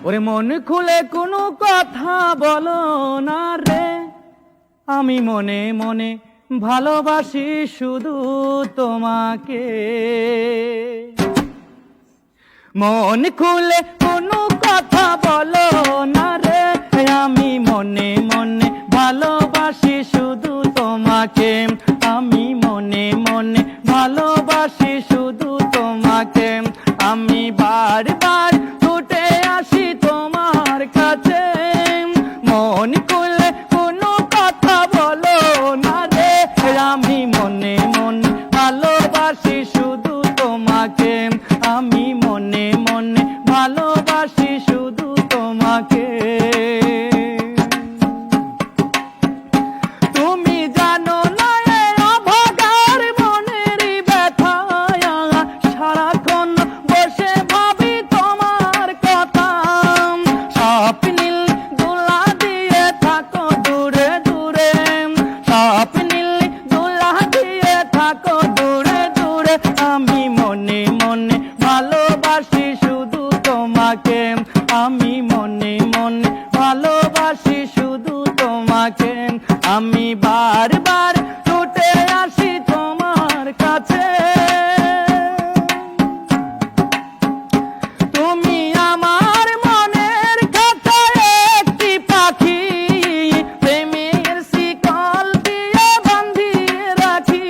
ওরে মন খুলে কোনো কথা বলো না রে, আমি মনে মনে ভালোবাসি শুধু তোমাকে। মন খুলে কোনো কথা বলো না রে, আমি মনে মনে ভালোবাসি শুধু তোমাকে। আমি মনে মনে ভালোবাসি শুধু তোমাকে। আমি বারবার ছুটে আসি তোমার কাছে। মন খুলে কোনো কথা বলো না রে, আমি মনে মনে ভালোবাসি শুধু তোমাকে। আমি মনে মনে ভালোবাসি শুধু তোমাকে। তুমি জানো না অভাগার মনের ব্যথা, সারাক্ষণ বসে ভাবি তোমার কথা। স্বপ্নিল দোলা দিয়ে থাকো দূরে দূরে, স্বপ্নিল দোলা দিয়ে থাকো দূরে দূরে। আমি মনে মনে ভালোবাসি শুধু তোমাকে। আমি মনে মনে ভালোবাসি শুধু তোমাকে। আমি বারবার ছুটে আসি তোমার কাছে। তুমি আমার মনের খাতায় একটি পাখি, প্রেমের শিকল দিয়ে বাঁধিয়ে রাখি।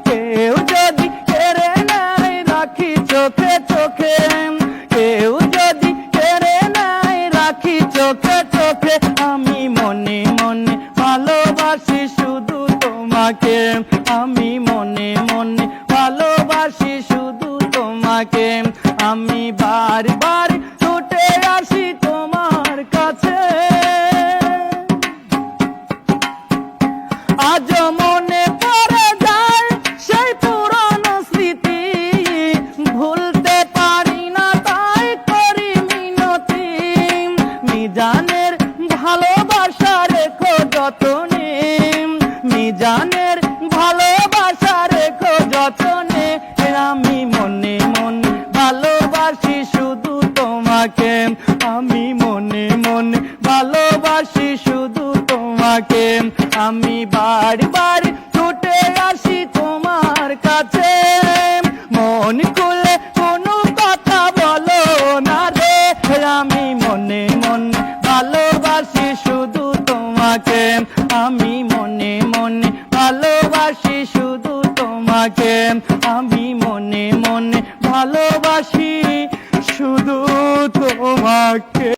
কেউ যদি কেড়ে নেয় রাখি চোখে চোখে, কেউ যদি কেড়ে নেয় রাখি চোখে চোখে। আমি মনে মনে ভালোবাসি শুধু তোমাকে। আমি মনে মনে ভালোবাসি শুধু তোমাকে। আমি বারবার ছুটে আসি তোমার কাছে। আজ মনে পড়ে যায় সেই পুরনো স্মৃতি, ভুলতে পারি না তাই করি মিনতি। মিজানের ভালোবাসা রেখো যতনে, মিজানের ভালোবাসা রেখো যতনে। আমি মনে মনে ভালোবাসি শুধু তোমাকে। আমি মনে মনে ভালোবাসি শুধু তোমাকে। আমি বারবার ছুটে আসি তোমার কাছে। মন খুলে কোনো কথা বলো না রে, আমি মনে মনে ভালোবাসি শুধু তোমাকে। আমি মনে মনে ভালোবাসি শুধু তোমাকে। আমি মনে মনে ভালোবাসি শুধু তোমাকে।